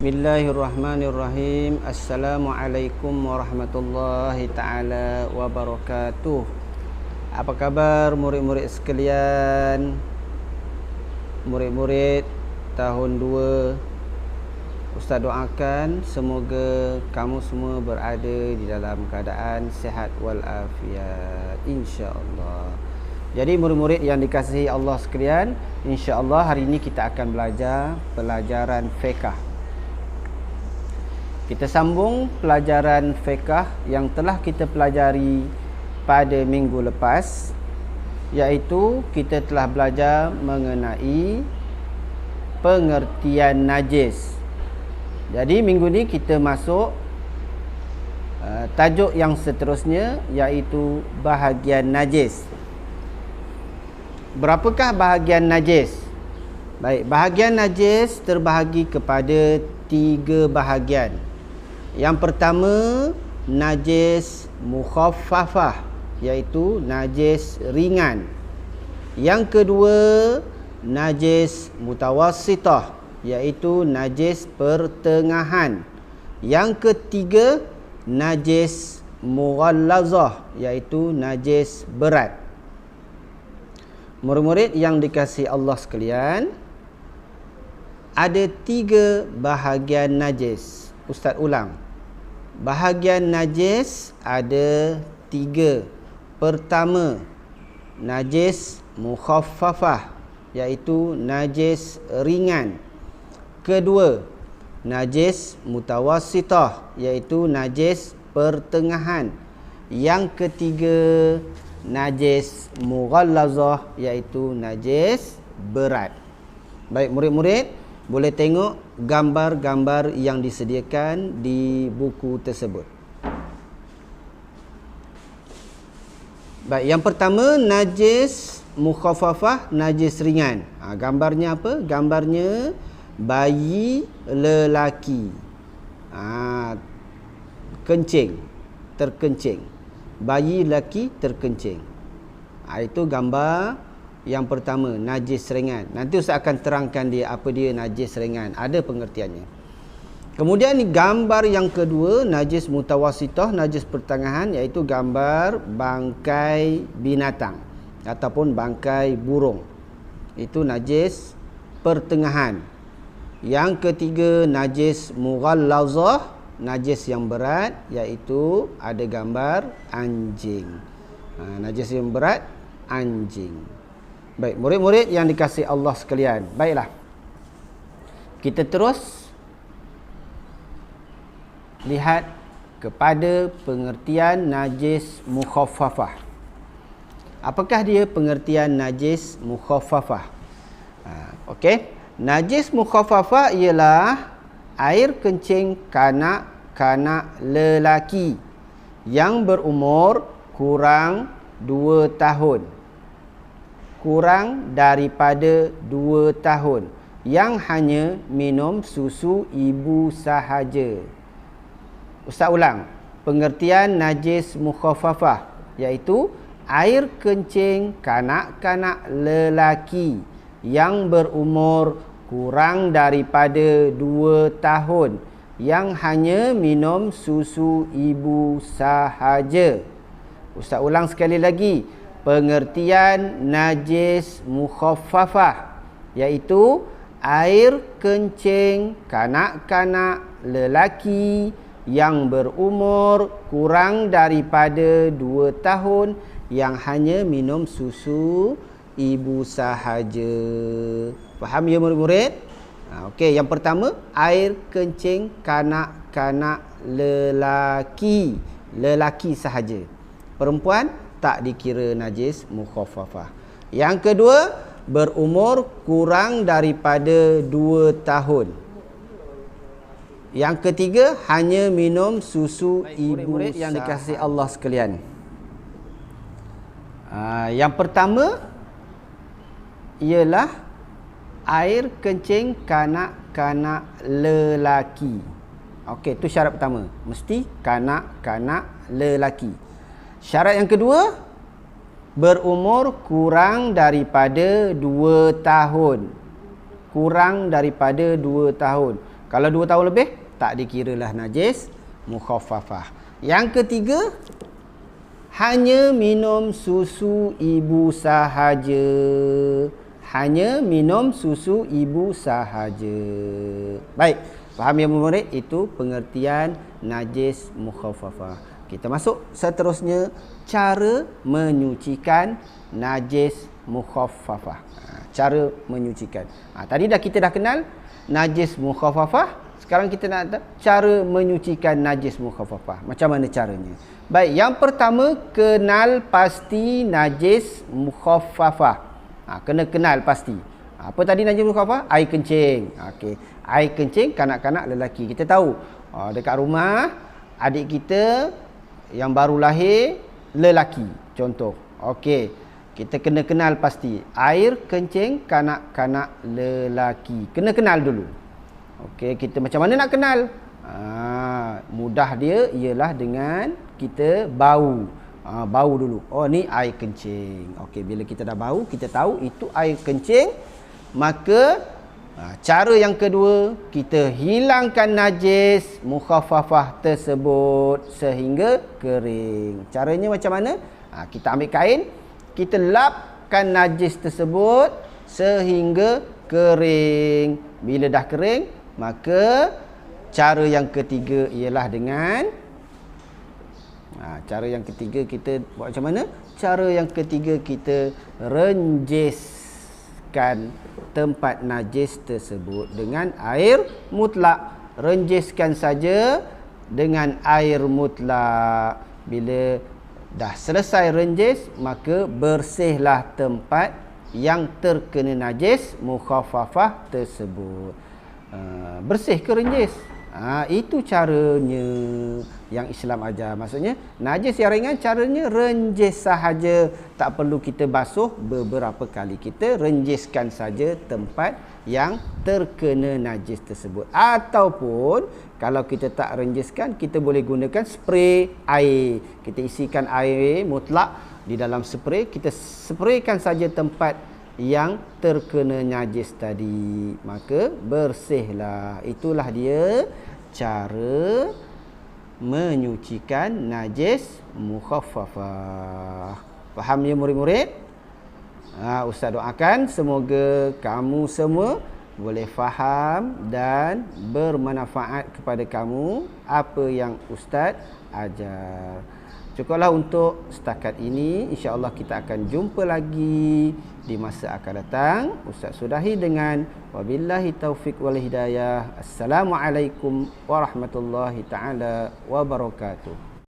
Bismillahirrahmanirrahim. Assalamualaikum warahmatullahi ta'ala wabarakatuh. Apa kabar murid-murid sekalian? Murid-murid tahun 2, Ustaz doakan semoga kamu semua berada di dalam keadaan sihat walafiat, insya-Allah. Jadi murid-murid yang dikasihi Allah sekalian, insya-Allah hari ini kita akan belajar pelajaran fiqh. Kita sambung pelajaran fiqh yang telah kita pelajari pada minggu lepas, iaitu kita telah belajar mengenai pengertian najis. Jadi minggu ni kita masuk tajuk yang seterusnya, iaitu bahagian najis. Berapakah bahagian najis? Baik, bahagian najis terbahagi kepada 3 bahagian. Yang pertama, najis mukhaffafah, iaitu najis ringan. Yang kedua, najis mutawassitah, iaitu najis pertengahan. Yang ketiga, najis mughallazah, iaitu najis berat. Murid-murid yang dikasihi Allah sekalian, ada 3 bahagian najis. Ustaz ulang. Bahagian najis ada 3. Pertama, najis mukhaffafah, iaitu najis ringan. Kedua, najis mutawassitah, iaitu najis pertengahan. Yang ketiga, najis mughallazah, iaitu najis berat. Baik murid-murid, boleh tengok gambar-gambar yang disediakan di buku tersebut. Baik, yang pertama, najis mukhaffafah, najis ringan. Gambarnya apa? Gambarnya bayi lelaki. Kencing, terkencing. Bayi lelaki terkencing. Itu gambar yang pertama, najis ringan. Nanti Ustaz akan terangkan dia apa dia najis ringan. Ada pengertiannya. Kemudian ni gambar yang kedua, najis mutawassitah, najis pertengahan, iaitu gambar bangkai binatang ataupun bangkai burung. Itu najis pertengahan. Yang ketiga, najis mughallazah, najis yang berat, iaitu ada gambar anjing. Najis yang berat, anjing. Baik, murid-murid yang dikasihi Allah sekalian. Baiklah. Kita terus lihat kepada pengertian najis mukhaffafah. Apakah dia pengertian najis mukhaffafah? Okey. Najis mukhaffafah ialah air kencing kanak-kanak lelaki yang berumur kurang 2 tahun. Kurang daripada 2 tahun, yang hanya minum susu ibu sahaja. Ustaz ulang. Pengertian najis mukhaffafah, iaitu air kencing kanak-kanak lelaki yang berumur kurang daripada 2 tahun, yang hanya minum susu ibu sahaja. Ustaz ulang sekali lagi. Pengertian najis mukhaffafah, iaitu air kencing kanak-kanak lelaki yang berumur kurang daripada 2 tahun, yang hanya minum susu ibu sahaja. Faham ya murid-murid? Okey, yang pertama, air kencing kanak-kanak lelaki. Lelaki sahaja. Perempuan tak dikira najis mukhaffafah. Yang kedua, berumur kurang daripada 2 tahun. Yang ketiga, hanya minum susu ibu yang dikasihi Allah sekalian. Yang pertama ialah air kencing kanak-kanak lelaki. Okey, itu syarat pertama. Mesti kanak-kanak lelaki. Syarat yang kedua, berumur kurang daripada 2 tahun. Kurang daripada 2 tahun. Kalau 2 tahun lebih, tak dikiralah najis mukhaffafah. Yang ketiga, hanya minum susu ibu sahaja. Hanya minum susu ibu sahaja. Baik, faham ya murid? Itu pengertian najis mukhaffafah. Kita masuk seterusnya, cara menyucikan najis mukhaffafah. Cara menyucikan. Tadi kita dah kenal najis mukhaffafah. Sekarang kita nak tahu cara menyucikan najis mukhaffafah. Macam mana caranya? Baik, yang pertama, kenal pasti najis mukhaffafah. Kena kenal pasti. Apa tadi najis mukhaffafah? Air kencing. Okey. Air kencing kanak-kanak lelaki. Kita tahu dekat rumah adik kita yang baru lahir lelaki, contoh. Okey. Kita kena kenal pasti air kencing kanak-kanak lelaki. Kena kenal dulu. Okey, kita macam mana nak kenal? Mudah dia ialah dengan kita bau. Bau dulu. Oh, ni air kencing. Okey, bila kita dah bau, kita tahu itu air kencing. Maka cara yang kedua, kita hilangkan najis mukhaffafah tersebut sehingga kering. Caranya macam mana? Kita ambil kain, kita lapkan najis tersebut sehingga kering. Bila dah kering, maka cara yang ketiga ialah dengan cara yang ketiga kita buat macam mana? Cara yang ketiga kita renjiskan tempat najis tersebut dengan air mutlak. Renjiskan saja dengan air mutlak. Bila dah selesai renjis, maka bersihlah tempat yang terkena najis mukhaffafah tersebut. Bersih ke renjis? Itu caranya yang Islam ajar. Maksudnya najis yang ringan, caranya renjis sahaja, tak perlu kita basuh beberapa kali. Kita renjiskan saja tempat yang terkena najis tersebut. Ataupun kalau kita tak renjiskan, kita boleh gunakan spray air. Kita isikan air mutlak di dalam spray, kita spraykan saja tempat yang terkena najis tadi, maka bersihlah. Itulah dia cara menyucikan najis mukhaffafah. Faham ya murid-murid? Ustaz doakan semoga kamu semua boleh faham dan bermanfaat kepada kamu apa yang Ustaz ajar. Cukuplah untuk setakat ini. InsyaAllah kita akan jumpa lagi di masa akan datang. Ustaz sudahi dengan wabillahi taufiq wal hidayah. Assalamualaikum warahmatullahi taala wabarakatuh.